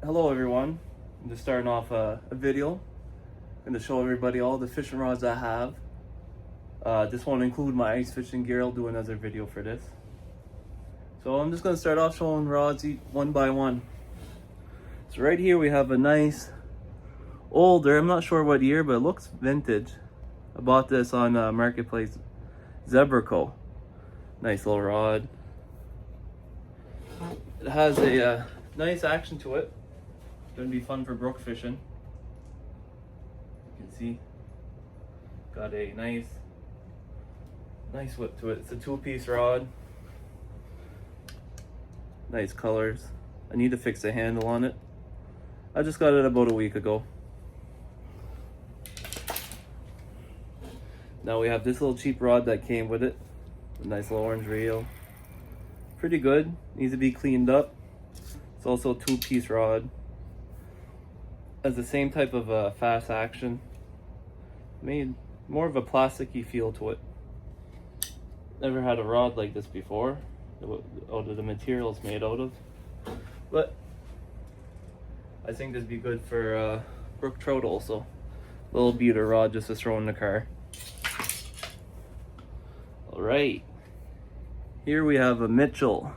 Hello everyone, I'm just starting off a video. I'm going to show everybody all the fishing rods I have. This won't include my ice fishing gear. I'll do another video for this. So I'm just going to start off showing rods one by one. So right here we have a nice older, I'm not sure what year, but it looks vintage. I bought this on Marketplace, Zebraco. Nice little rod. It has a nice action to it. Gonna be fun for brook fishing. You can see, got a nice whip to it. It's a 2-piece rod. Nice colors. I need to fix the handle on it. I just got it about a week ago. Now we have this little cheap rod that came with it. A nice little orange reel. Pretty good. Needs to be cleaned up. It's also a 2-piece rod. Has the same type of fast action. Made more of a plasticky feel to it. Never had a rod like this before. Out of the materials made out of. But I think this would be good for brook trout also. Little beater rod just to throw in the car. Alright. Here we have a Mitchell.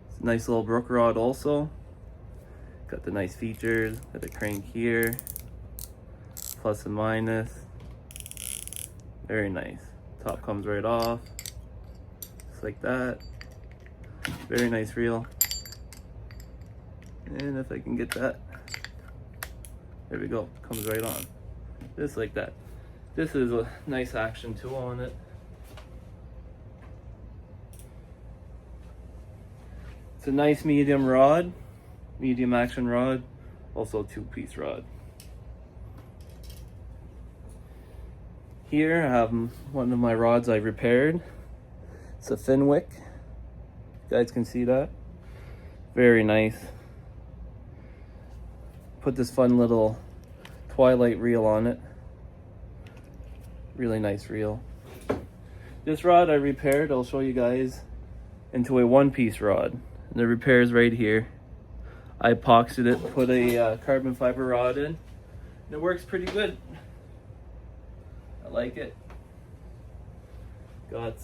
It's a nice little brook rod also. Got the nice features, got the crank here, plus and minus. Very nice. Top comes right off, just like that. Very nice reel. And if I can get that, there we go, comes right on. Just like that. This is a nice action too on it. It's a nice medium rod. Medium action rod, also a 2-piece rod. Here I have one of my rods I repaired. It's a Finwick. You guys can see that. Very nice. Put this fun little twilight reel on it. Really nice reel. This rod I repaired, I'll show you guys, into a 1-piece rod. And the repair is right here. I epoxied it, put a carbon fiber rod in, and it works pretty good. I like it. Got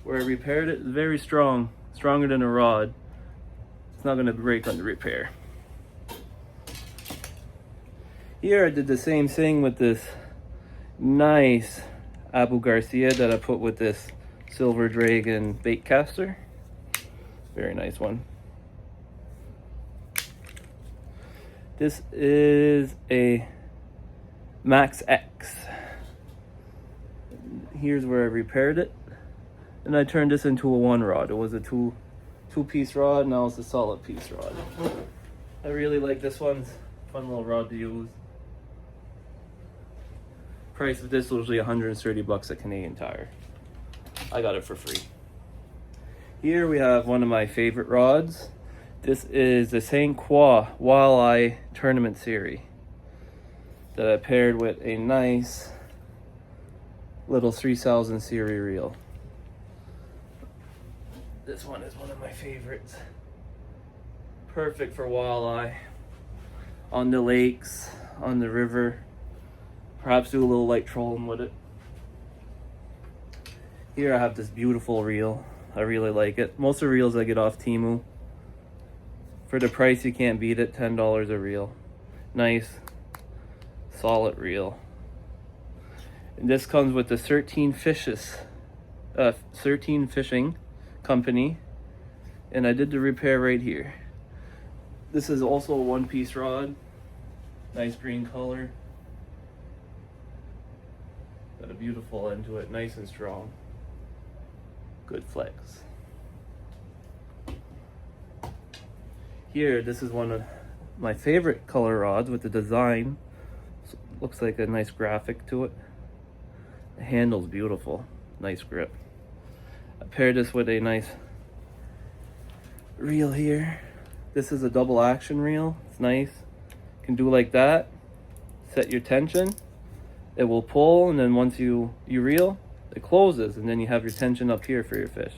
where I repaired it, very strong, stronger than a rod. It's not going to break on the repair. Here I did the same thing with this nice Abu Garcia that I put with this Silver Dragon bait caster. Very nice one. This is a Max X. Here's where I repaired it. And I turned this into a 1 rod. It was a two-piece rod, now it's a solid piece rod. I really like this one. It's a fun little rod to use. Price of this was usually 130 bucks at Canadian Tire. I got it for free. Here we have one of my favorite rods. This is the St. Croix Walleye Tournament Series that I paired with a nice little 3000 series reel. This one is one of my favorites. Perfect for walleye on the lakes, on the river. Perhaps do a little light trolling with it. Here I have this beautiful reel. I really like it. Most of the reels I get off Temu. For the price, you can't beat it. $10 a reel. Nice, solid reel. And this comes with the 13 Fishing Company. And I did the repair right here. This is also a 1-piece rod. Nice green color. Got a beautiful end to it. Nice and strong. Good flex. Here, this is one of my favorite color rods with the design. Looks like a nice graphic to it. The handle's beautiful. Nice grip. I paired this with a nice reel here. This is a double action reel. It's nice. You can do like that. Set your tension. It will pull, and then once you reel, it closes, and then you have your tension up here for your fish.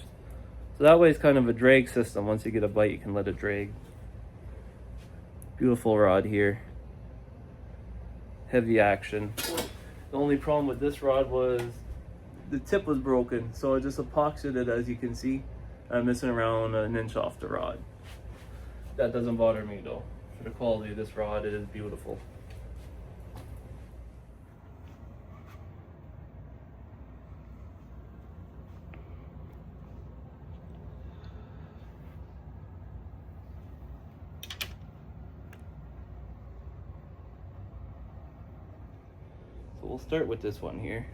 So that way it's kind of a drag system. Once you get a bite, you can let it drag. Beautiful rod here. Heavy action. The only problem with this rod was the tip was broken, so I just epoxied it, as you can see. I'm missing around an inch off the rod. That doesn't bother me though. For the quality of this rod, it is beautiful. So we'll start with this one here.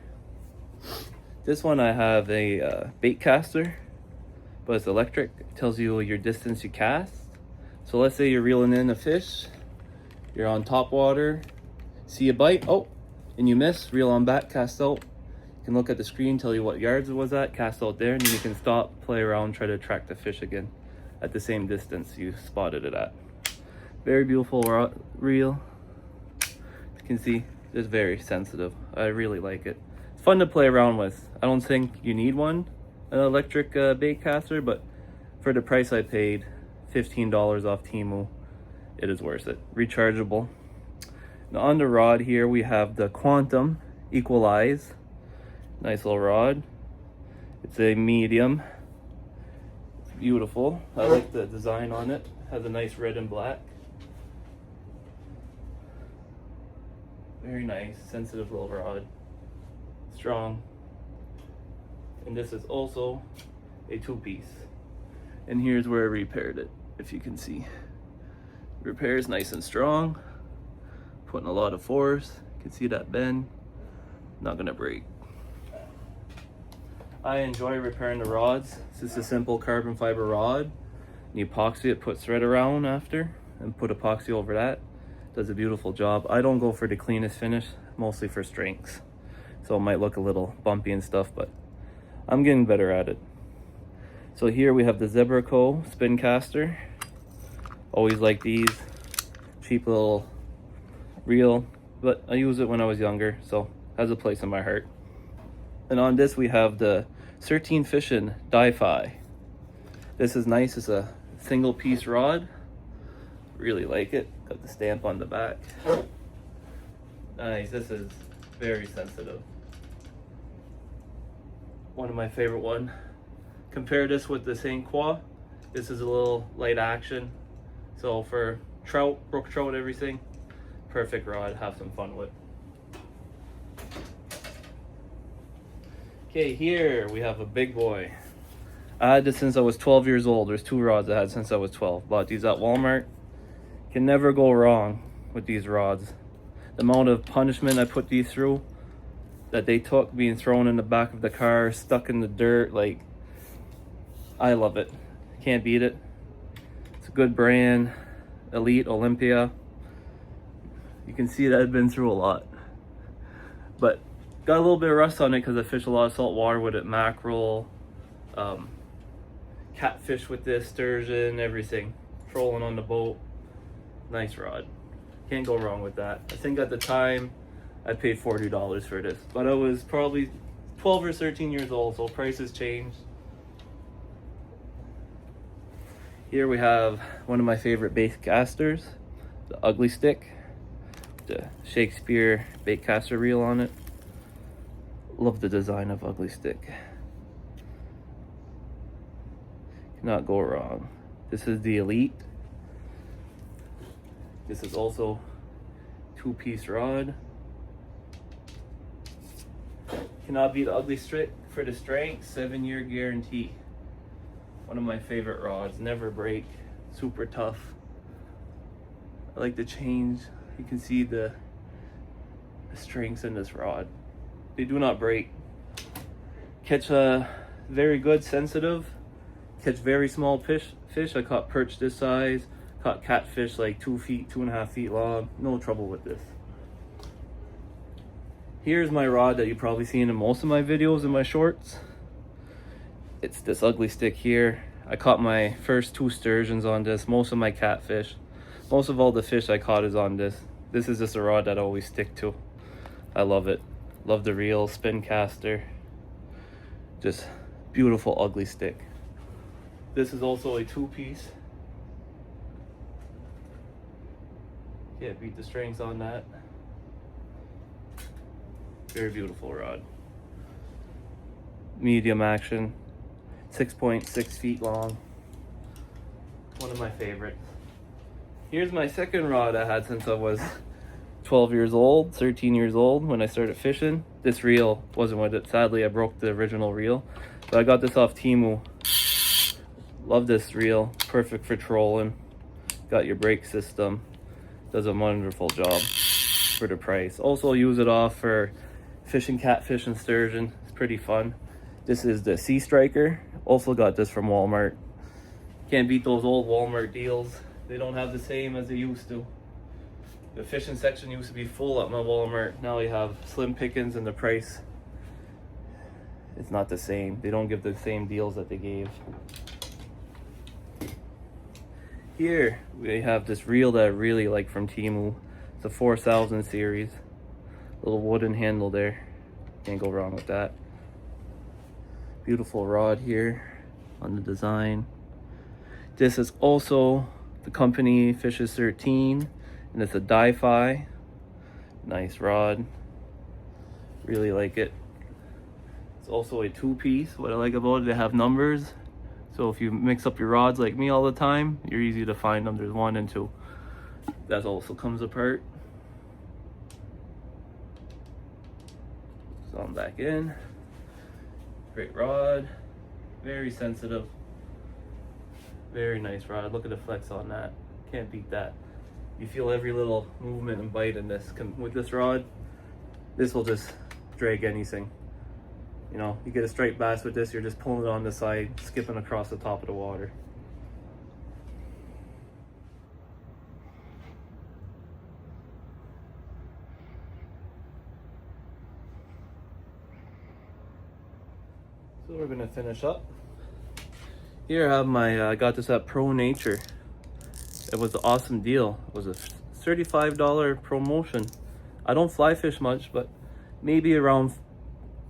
This one I have a bait caster, but it's electric. It tells you your distance you cast. So let's say you're reeling in a fish, you're on top water, see a bite, oh, and you miss, reel on back, cast out. You can look at the screen, tell you what yards it was at, cast out there, and then you can stop, play around, try to track the fish again at the same distance you spotted it at. Very beautiful reel. You can see it's very sensitive. I really like it. It's fun to play around with. I don't think you need an electric bait caster, but for the price I paid, $15 off Temu, it is worth it. Rechargeable. Now on the rod here we have the Quantum Equalize. Nice little rod. It's a medium. It's beautiful. I like the design on it. Has a nice red and black. Very nice, sensitive little rod. Strong. And this is also a 2-piece. And here's where I repaired it, if you can see. Repair is nice and strong. Putting a lot of force. You can see that bend. Not gonna break. I enjoy repairing the rods. It's just a simple carbon fiber rod. You epoxy it, put thread around after, and put epoxy over that. Does a beautiful job. I don't go for the cleanest finish, mostly for strengths. So it might look a little bumpy and stuff, but I'm getting better at it. So here we have the Zebra Co. spin caster. Always like these. Cheap little reel, but I used it when I was younger, so has a place in my heart. And on this we have the 13 Fishing Di-Fi. This is nice. It's a single piece rod. Really like it. Got the stamp on the back. Nice. This is very sensitive. One of my favorite one. Compare this with the St. Croix. This is a little light action. So for trout, brook trout, everything, perfect rod. Have some fun with. Okay, here we have a big boy. I had this since I was 12 years old. There's 2 rods I had since I was 12. Bought these at Walmart. Can never go wrong with these rods. The amount of punishment I put these through, that they took, being thrown in the back of the car, stuck in the dirt, like, I love it. Can't beat it. It's a good brand. Elite, Olympia. You can see that I've been through a lot. But got a little bit of rust on it because I fish a lot of salt water with it. Mackerel, catfish with this, sturgeon, everything. Trolling on the boat. Nice rod. Can't go wrong with that. I think at the time I paid $40 for this, but I was probably 12 or 13 years old, so prices changed. Here we have one of my favorite bait casters, the Ugly Stick, the Shakespeare bait caster reel on it. Love the design of Ugly Stick. Cannot go wrong. This is the Elite. This is also 2-piece rod. Cannot beat Ugly Stick for the strength. 7-year guarantee. One of my favorite rods. Never break. Super tough. I like the change. You can see the strengths in this rod. They do not break. Catch a very good, sensitive. Catch very small fish. I caught perch this size. Caught catfish like 2 feet, 2.5 feet long. No trouble with this. Here's my rod that you've probably seen in most of my videos in my shorts. It's this Ugly Stick here. I caught my first 2 sturgeons on this. Most of my catfish. Most of all the fish I caught is on this. This is just a rod that I always stick to. I love it. Love the reel, spin caster. Just beautiful Ugly Stick. This is also a 2-piece. Can't beat the strength on that. Very beautiful rod. Medium action. 6.6 feet long. One of my favorites. Here's my second rod I had since I was 12 years old, 13 years old when I started fishing. This reel wasn't with it. Sadly, I broke the original reel. But I got this off Temu. Love this reel. Perfect for trolling. Got your brake system. Does a wonderful job for the price. Also use it off for fishing catfish and sturgeon. It's pretty fun. This is the Sea Striker. Also got this from Walmart. Can't beat those old Walmart deals. They don't have the same as they used to. The fishing section used to be full at my Walmart. Now you have slim pickings and the price, it's not the same. They don't give the same deals that they gave. Here we have this reel that I really like from Temu. It's a 4000 series. Little wooden handle there. Can't go wrong with that. Beautiful rod here on the design. This is also the company Fishes 13, and it's a Di-Fi. Nice rod. Really like it. It's also a 2-piece. What I like about it, they have numbers. So if you mix up your rods like me all the time, you're easy to find them. There's 1 and 2. That also comes apart. So I'm back in. Great rod. Very sensitive. Very nice rod. Look at the flex on that. Can't beat that. You feel every little movement and bite in this. With this rod, this will just drag anything. You know, you get a striped bass with this, you're just pulling it on the side, skipping across the top of the water. So we're gonna finish up. Here I have my, I got this at Pro Nature. It was an awesome deal. It was a $35 promotion. I don't fly fish much, but maybe around,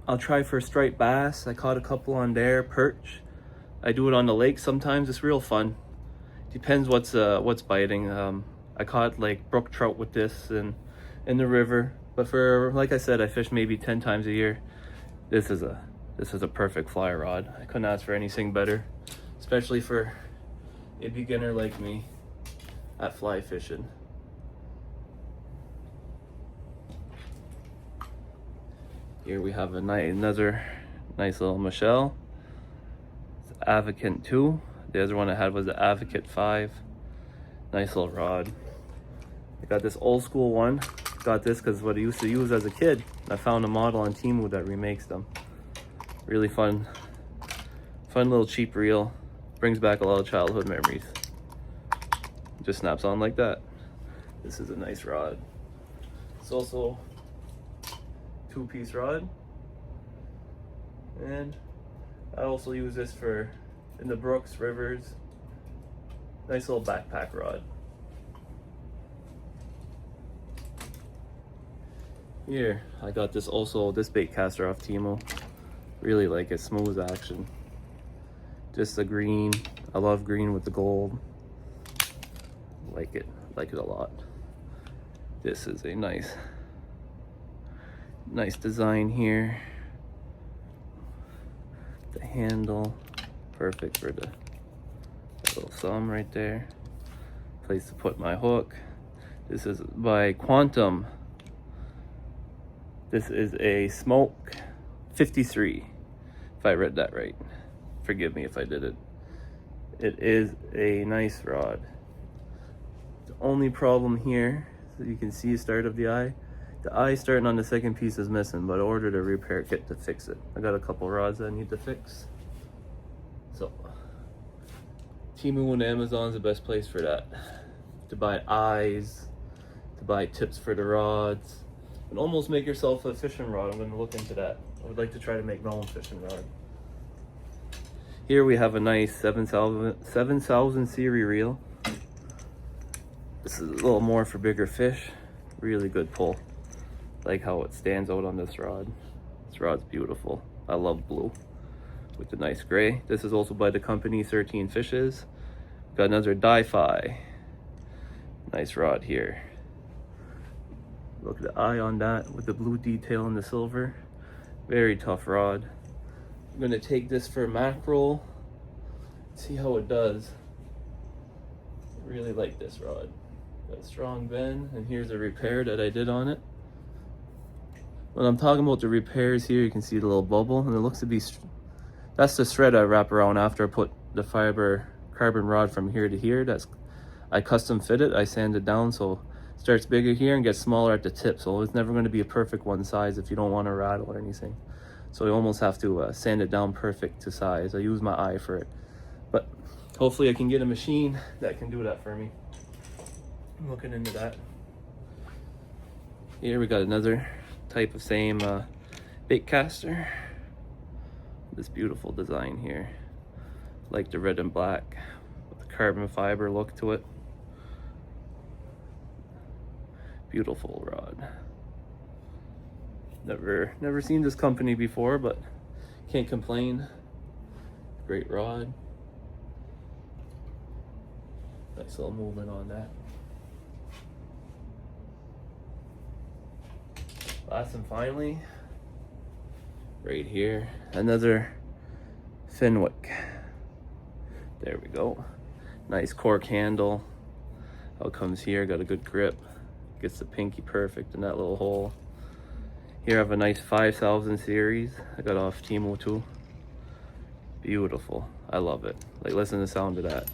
I'll try for striped bass. I caught a couple on there, perch. I do it on the lake sometimes. It's real fun. Depends what's biting. I caught like brook trout with this and in the river. But for, like I said, I fish maybe 10 times a year. This is a perfect fly rod. I couldn't ask for anything better, especially for a beginner like me at fly fishing. Here we have another nice little Michelle. It's Advocate 2. The other one I had was the Advocate 5. Nice little rod. I got this old school one. Got this because what I used to use as a kid. I found a model on Temu that remakes them. Really fun little cheap reel. Brings back a lot of childhood memories. Just snaps on like that. This is a nice rod. It's also 2-piece rod, and I also use this for in the brooks, rivers. Nice little backpack rod. Here I got this bait caster off Temu. Really like it. Smooth action. Just the green. I love green with the gold. Like it a lot. This is a nice design here. The handle, perfect for the little thumb right there. Place to put my hook. This is by Quantum. This is a Smoke 53, if I read that right. Forgive me if I did it. It is a nice rod. The only problem here, so you can see the start of the eye. The eye starting on the second piece is missing, but I ordered a repair kit to fix it. I got a couple rods I need to fix. So, Temu and Amazon's the best place for that. To buy eyes, to buy tips for the rods, and almost make yourself a fishing rod. I'm gonna look into that. I would like to try to make my own fishing rod. Here we have a nice 7000 series reel. This is a little more for bigger fish. Really good pull. Like how it stands out on this rod. This rod's beautiful. I love blue. with the nice gray. This is also by the company 13 Fishes. Got another Di-Fi. Nice rod here. Look at the eye on that with the blue detail and the silver. Very tough rod. I'm gonna take this for mackerel. See how it does. I really like this rod. Got a strong bend, and here's a repair that I did on it. When I'm talking about the repairs here, you can see the little bubble, and it looks to be, that's the thread I wrap around after I put the fiber carbon rod from here to here. I custom fit it, I sand it down so it starts bigger here and gets smaller at the tip. So it's never going to be a perfect one size if you don't want to rattle or anything. So you almost have to sand it down perfect to size. I use my eye for it. But hopefully I can get a machine that can do that for me. I'm looking into that. Here we got another type of same bait caster. This beautiful design here. Like the red and black with the carbon fiber look to it. Beautiful rod. Never seen this company before, but can't complain. Great rod. Nice little movement on that. Last and finally, right here, another Fenwick. There we go. Nice cork handle. How it comes here, got a good grip. Gets the pinky perfect in that little hole. Here I have a nice 5000 series. I got off Timo too. Beautiful. I love it. Like, listen to the sound of that.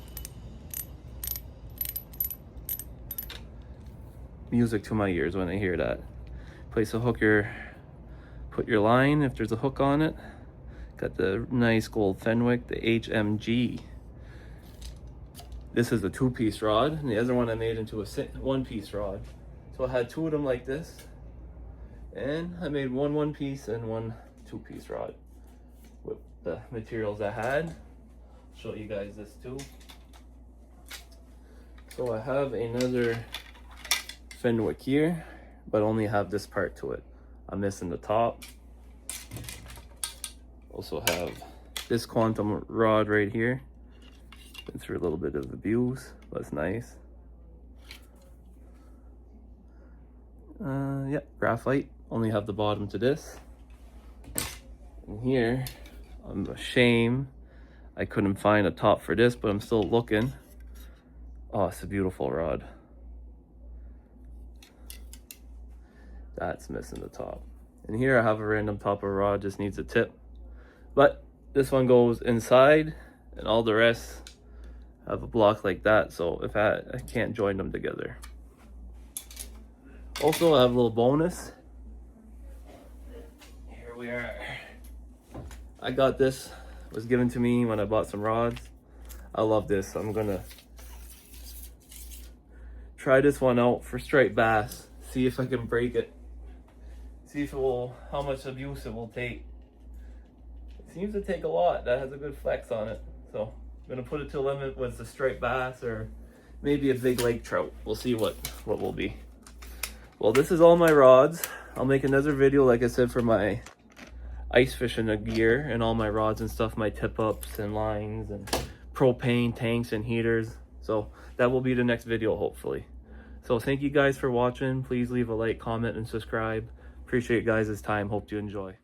Music to my ears when I hear that. Place a hook, put your line if there's a hook on it. Got the nice gold Fenwick, the HMG. This is a 2-piece rod, and the other one I made into a 1-piece rod. So I had 2 of them like this, and I made one 1-piece and one 2-piece rod with the materials I had. Show you guys this too. So I have another Fenwick here, but only have this part to it. I'm missing the top. Also have this quantum rod right here. Been through a little bit of abuse, but it's nice. Yeah, graphite. Only have the bottom to this. And here, I'm ashamed I couldn't find a top for this, but I'm still looking. Oh, it's a beautiful rod. That's missing the top. And here I have a random top of rod, just needs a tip. But this one goes inside, and all the rest have a block like that, so if I can't join them together. Also, I have a little bonus. Here we are. I got this, it was given to me when I bought some rods. I love this. I'm gonna try this one out for striped bass, see if I can break it. See if it will, how much abuse it will take. It seems to take a lot. That has a good flex on it. So I'm gonna put it to a limit with the striped bass or maybe a big lake trout. We'll see what will be. Well, this is all my rods. I'll make another video, like I said, for my ice fishing gear and all my rods and stuff, my tip ups and lines and propane tanks and heaters. So that will be the next video, hopefully. So thank you guys for watching. Please leave a like, comment, and subscribe. Appreciate you guys' time. Hope you enjoy.